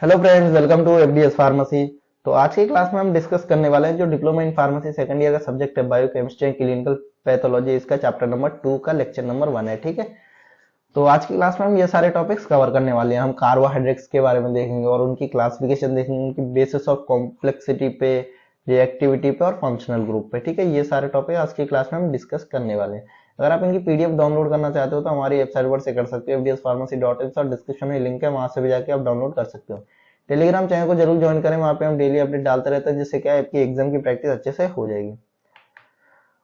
Hello friends, welcome to FDS pharmacy. तो आज की क्लास में हम डिस्कस करने वाले हैं जो diploma in pharmacy second year का सब्जेक्ट है बायोकेमिस्ट्री एंड क्लिनिकल पैथोलॉजी। इसका चैप्टर नंबर 2 का लेक्चर नंबर 1 है। ठीक है, तो आज की क्लास में हम ये सारे टॉपिक्स कवर करने वाले हैं। हम कार्बोहाइड्रेट्स के बारे में देखेंगे और उनकी क्लासिफिकेशन देखेंगे, उनकी बेसिस ऑफ कॉम्प्लेक्सिटी पे, रिएक्टिविटी पे और फंक्शनल ग्रुप पे। ठीक है, ये सारे टॉपिक आज की क्लास में हम डिस्कस करने वाले हैं। अगर आप इनकी पीडीएफ डाउनलोड करना चाहते हो तो हमारी वेबसाइट पर से कर सकते हो, fdspharmacy.in, और डिस्क्रिप्शन में लिंक है, वहां से भी जाके आप डाउनलोड कर सकते हो। टेलीग्राम चैनल को जरूर ज्वाइन करें, वहां पे हम डेली अपडेट डालते रहते हैं, जिससे क्या है आपकी एग्जाम की प्रैक्टिस अच्छे से हो जाएगी।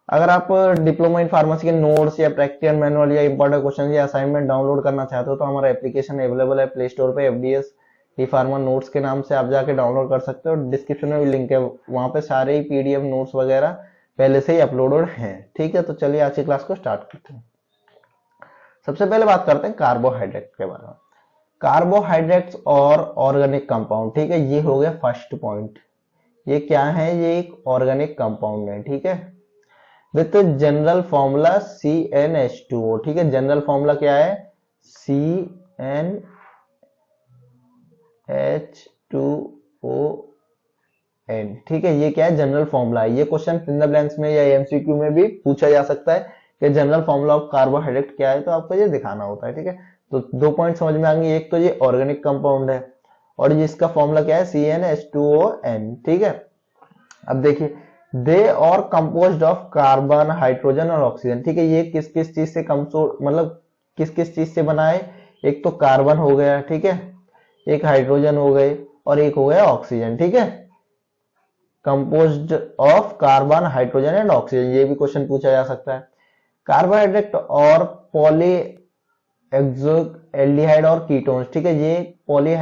अगर आप डिप्लोमा इन फार्मेसी के नोट्स या प्रैक्टिकल मैनुअल या इंपॉर्टेंट क्वेश्चन या असाइनमेंट डाउनलोड करना चाहते हो तो हमारा एप्लीकेशन अवेलेबल है प्ले स्टोर पे, एफडीएस ई फार्मा नोट्स के नाम से आप जाके डाउनलोड कर सकते हो। डिस्क्रिप्शन में भी लिंक है, वहां पे सारे ही पीडीएफ नोट्स वगैरह पहले से ही अपलोडेड हैं। ठीक है, तो चलिए आज की क्लास को स्टार्ट करते हैं। सबसे पहले बात करते हैं कार्बोहाइड्रेट के बारे में। कार्बोहाइड्रेट्स और ऑर्गेनिक कंपाउंड, ठीक है, ये हो गया फर्स्ट पॉइंट। ये क्या है? ये एक ऑर्गेनिक कंपाउंड है, ठीक है, विथ जनरल फॉर्मूला CnH2O। ठीक है, जनरल फॉर्मूला क्या है? CnH2ON। ठीक है, ये क्या है? जनरल फॉर्मूला है। ये क्वेश्चन फिंगर ब्लैंक्स में या एमसीक्यू में भी पूछा जा सकता है कि जनरल फॉर्मूला ऑफ कार्बोहाइड्रेट क्या है, तो आपको ये दिखाना होता है। ठीक है, तो दो पॉइंट समझ में आएंगे। एक तो ये ऑर्गेनिक कंपाउंड है और इसका फॉर्मूला क्या है? CnH2ON। ठीक है, अब देखिए, दे और कंपोज्ड ऑफ कार्बन, हाइड्रोजन और ऑक्सीजन। ठीक है, ये किस किस चीज से मतलब किस किस चीज से बना है? एक तो कार्बन हो गया, ठीक है, एक हाइड्रोजन हो गए और एक हो गया ऑक्सीजन। ठीक है, composed of carbon, hydrogen and oxygen, ये भी क्वेश्चन पूछा जा सकता है। कार्बोहाइड्रेट और पॉली एल्डिहाइड और कीटोन्स। ठीक है, ये पॉली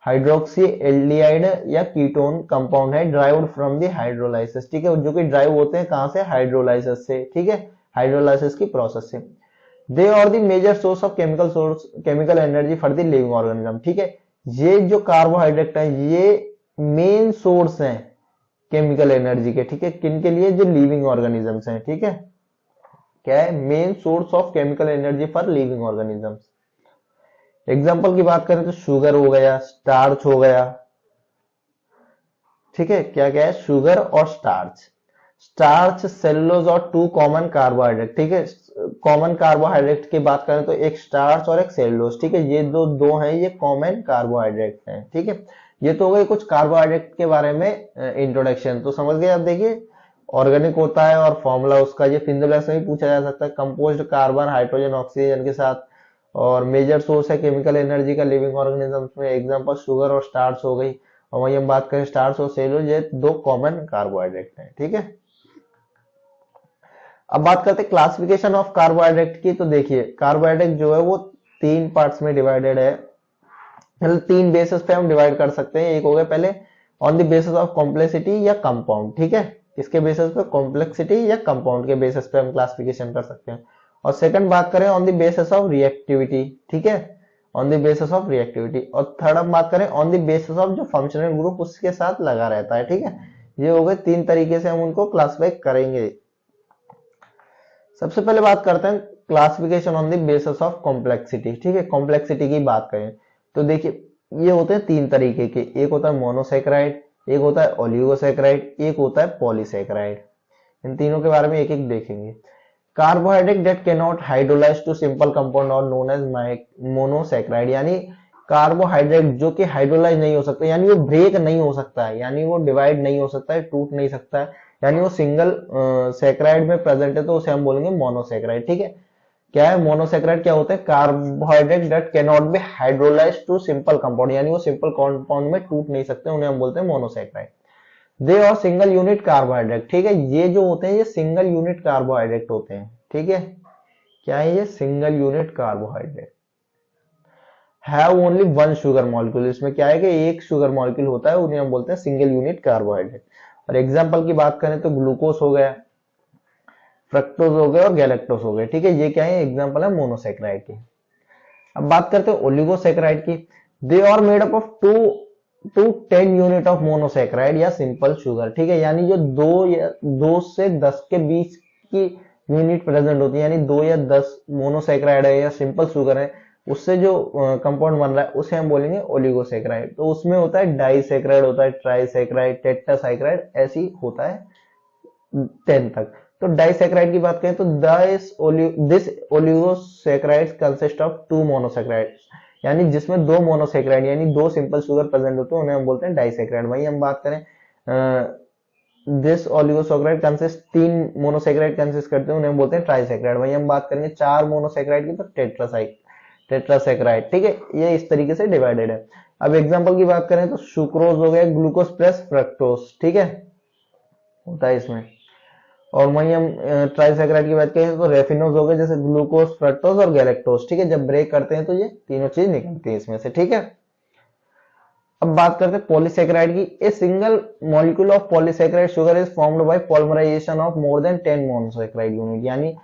हाइड्रोक्सी एल्डिहाइड या कीटोन कंपाउंड है, ड्राइव्ड फ्रॉम द हाइड्रोलाइसिस। ठीक है, जो कि ड्राइव होते हैं कहां से? हाइड्रोलाइसिस से। ठीक है, हाइड्रोलाइसिस की प्रोसेस से। They are the major source of chemical energy for the living organism. ठीक है, ये जो कार्बोहाइड्रेट है ये मेन सोर्स है केमिकल एनर्जी के। ठीक है, किन के लिए? जो लिविंग ऑर्गेनिजम्स हैं। ठीक है, क्या है? Main source of chemical energy for living organisms. Example की बात करें तो शुगर हो गया, स्टार्च हो गया। ठीक है, क्या क्या है? शुगर और स्टार्च। स्टार्च, सेलुलोज और टू कॉमन कार्बोहाइड्रेट। ठीक है, कॉमन कार्बोहाइड्रेट की बात करें तो एक स्टार्च और एक सेलुलोज। ठीक है, ये दो हैं, ये कॉमन कार्बोहाइड्रेट हैं। ठीक है, ये तो हो गए कुछ कार्बोहाइड्रेट के बारे में इंट्रोडक्शन। तो समझ गए आप। देखिए, ऑर्गेनिक होता है और फॉर्मूला उसका ये फिंगर ब्लैंक्स में भी पूछा जा सकता है, कंपोज्ड कार्बन, हाइड्रोजन, ऑक्सीजन के साथ, और मेजर सोर्स है केमिकल एनर्जी का लिविंग ऑर्गेनिजम्स में। एग्जांपल शुगर और स्टार्च हो गई। और वही हम बात करें स्टार्च और सेलुलोज, ये दो कॉमन कार्बोहाइड्रेट हैं। ठीक है, अब बात करते हैं क्लासिफिकेशन ऑफ कार्बोहाइड्रेट की। तो देखिए, कार्बोहाइड्रेट जो है वो तीन पार्ट्स में डिवाइडेड है, मतलब तीन बेसिस पे हम डिवाइड कर सकते हैं। एक हो गया पहले on the basis of complexity या कंपाउंड। ठीक है, इसके बेसिस पे, कॉम्प्लेक्सिटी या कंपाउंड के बेसिस पे हम क्लासिफिकेशन कर सकते हैं। और सेकंड बात करें on the basis of reactivity. ठीक है, on the basis of reactivity. और थर्ड हम बात करें ऑन द बेसिस ऑफ जो फंक्शनल ग्रुप उसके साथ लगा रहता है। ठीक है, ये हो गए तीन तरीके से हम उनको क्लासिफाई करेंगे। सबसे पहले बात करते हैं classification on the basis of complexity. ठीक है, कॉम्प्लेक्सिटी की बात करें तो देखिए, ये होते हैं तीन तरीके के। एक होता है मोनोसैकेराइड, एक होता है ओलिगोसैकेराइड, एक होता है पॉलीसैकेराइड। इन तीनों के बारे में एक एक देखेंगे। Carbohydrate that can not hydrolyse to simple compound और नोन एज मोनोसैकेराइड, यानी कार्बोहाइड्रेट जो कि हाइड्रोलाइज नहीं हो सकता, यानी वो ब्रेक नहीं हो सकता है, यानी वो डिवाइड नहीं हो सकता है, टूट नहीं सकता है, यानी वो सिंगल सैकेराइड में प्रेजेंट है, तो उसे हम बोलेंगे मोनोसैकेराइड। ठीक है, क्या है मोनोसैकेराइड? क्या होते हैं? Carbohydrate that can not be hydrolyse to simple compound, यानी वो सिंपल कंपाउंड में टूट नहीं सकते, उन्हें हम बोलते हैं मोनोसैकेराइड। दे और सिंगल यूनिट कार्बोहाइड्रेट। ठीक है, ये जो होते हैं ये सिंगल यूनिट कार्बोहाइड्रेट होते हैं। ठीक है, क्या है ये? Single unit carbohydrate. Have only one sugar molecule, इसमें क्या है कि एक शुगर मॉलिक्यूल होता है, उन्हें हम बोलते हैं सिंगल यूनिट कार्बोहाइड्रेट। और एग्जांपल की बात करें तो ग्लूकोज हो गया, फ्रक्टोज हो गए और गैलेक्टोज हो गए। ठीक है, ये क्या है? एग्जांपल है मोनोसैकेराइड की। अब बात करते हैं ओलिगोसैकेराइड की। They are made up of 2 to 10 unit of monosaccharide या सिंपल शुगर। ठीक है, यानी जो 2 से 10 के बीच की यूनिट प्रेजेंट होती है, यानी 2 या 10 मोनोसैकेराइड है या सिंपल शुगर है, उससे जो कंपाउंड बन रहा है उसे हम बोलेंगे ओलिगोसैकेराइड। तो उसमें होता है डाइसैकेराइड, होता है ट्राइसैकेराइड, टेट्रासैकेराइड, ऐसी होता है 10 तक। तो डाइसैकेराइड की बात करें तो this oligosaccharides consist of 2 monosaccharides, यानी जिसमें 2 मोनोसैकेराइड यानी 2 सिंपल शुगर प्रेजेंट होते हैं उन्हें हम बोलते हैं डाइसैकेराइड। वही हम बात करें this oligosaccharide consist 3 monosaccharide consist करते हैं उन्हें हम बोलते हैं ट्राइसैकेराइड। वही हम बात करेंगे 4 मोनोसैकेराइड की तो टेट्रासैकेराइड। ठीक है, ये इस तरीके से डिवाइडेड है। अब एग्जांपल की बात करें तो सुक्रोज हो गया, ग्लूकोज प्लस फ्रक्टोज, ठीक है, होता है इसमें। और वहीं हम ट्राइसैकेराइड की बात करें तो रेफिनोज हो गए, जैसे ग्लूकोज, फ्रक्टोज और गैलेक्टोज। ठीक है, जब ब्रेक करते हैं तो ये तीनों चीज निकलती है इसमें से। ठीक है, अब बात करते हैं पॉलीसैकेराइड की। A single molecule of polysaccharide sugar is formed by polymerisation of more than 10 monosaccharide unit, यानी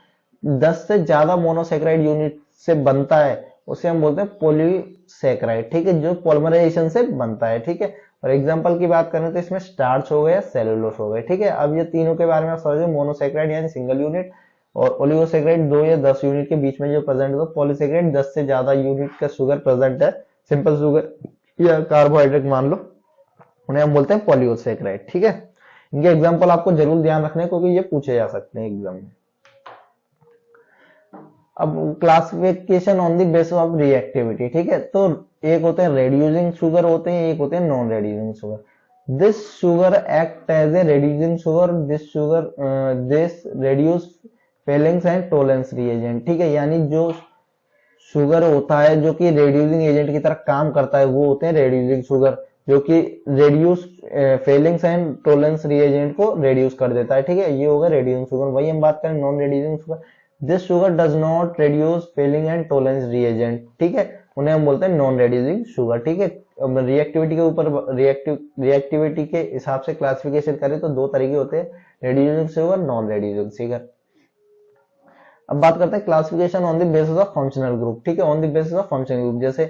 10 से ज्यादा मोनोसैकेराइड यूनिट से बनता है उसे हम बोलते हैं पॉलीसैकेराइड। ठीक है, जो पॉलीमराइजेशन से बनता है। ठीक है, और एग्जांपल की बात करें तो इसमें स्टार्च हो गया, सेलुलोज हो गए। ठीक है, अब ये तीनों के बारे में समझो, मोनोसैकेराइड यानी सिंगल यूनिट, और ओलिगोसैकेराइड 2 या 10 यूनिट के बीच में जो प्रेजेंट है, तो पॉलीसैकेराइड 10 से ज्यादा यूनिट का शुगर प्रेजेंट है, सिंपल शुगर या कार्बोहाइड्रेट मान लो, उन्हें हम बोलते हैं पॉलीसैकेराइड। ठीक है, इनके एग्जांपल आपको जरूर ध्यान रखने क्योंकि ये पूछे जा सकते हैं एग्जाम में। अब classification on the basis of reactivity. ठीक है, तो एक होते हैं रेड्यूसिंग शुगर होते हैं, एक होते हैं non reducing sugar. This sugar act as a reducing sugar, this reduce Fehling's and Tollens reagent. ठीक है, यानी जो शुगर होता है जो कि रेड्यूसिंग एजेंट की तरह काम करता है वो होते हैं रेड्यूसिंग शुगर, जो कि reduce Fehling's and Tollens reagent को रेड्यूस कर देता है। ठीक है, ये होगा रेड्यूसिंग शुगर। वही हम बात करें non reducing sugar, this sugar does not reduce Fehling and Tollens reagent. ठीक है, उन्हें हम बोलते हैं नॉन रेड्यूसिंग शुगर। ठीक है, रिएक्टिविटी के ऊपर रिएक्टिविटी के हिसाब से क्लासिफिकेशन करें तो दो तरीके होते हैं, reducing sugar, non reducing sugar. अब बात करते हैं classification on the basis of functional group. ठीक है, on the basis of functional group, जैसे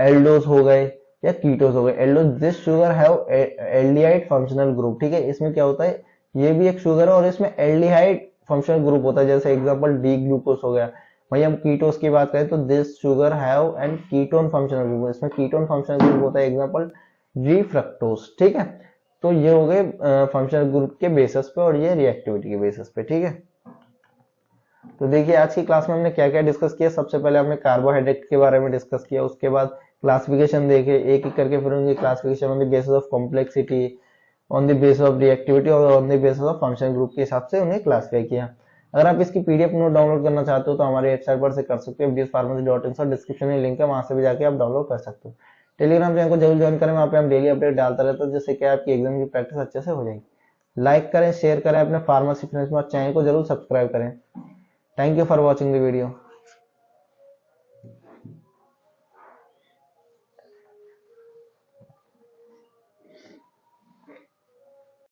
एल्डोज हो गए या कीटोज हो गए। Aldose, this sugar have aldehyde functional group. ठीक है, इसमें क्या होता है, ये भी एक शुगर है और इसमें एल्डिहाइड फंक्शनल ग्रुप होता है, जैसे एग्जांपल डी ग्लूकोज हो गया। वही हम कीटोज की बात करें तो this sugar have and ketone functional group, इसमें कीटोन फंक्शनल ग्रुप होता है, एग्जांपल जी फ्रक्टोज। ठीक है, तो ये हो गए फंक्शनल ग्रुप के बेसिस पे और ये रिएक्टिविटी के बेसिस पे। ठीक है, तो देखिए आज की क्लास में हमने क्या क्या डिस्कस किया। सबसे पहले हमने कार्बोहाइड्रेट के बारे में डिस्कस किया, उसके बाद क्लासिफिकेशन देखे एक एक करके, फिर उनकी classification on the basis of complexity, on the basis of reactivity और on the basis of function group के हिसाब से उन्हें क्लासिफाई किया। अगर आप इसकी पीडीएफ नोट डाउनलोड करना चाहते हो तो हमारे वेबसाइट पर से कर सकते हो, bspharmacy.in, और डिस्क्रिप्शन में लिंक है, वहां से भी जाके आप डाउनलोड कर सकते हो। टेलीग्राम चैनल को जरूर ज्वाइन करें, वहां पे हम डेली अपडेट डालता रहता है, जिससे कि आपकी एग्जाम की प्रैक्टिस अच्छे से हो जाएगी। लाइक करें, शेयर करें, अपने फार्मेसी फ्रेंड्स में, चैनल को जरूर सब्सक्राइब करें। Thank you for watching the video.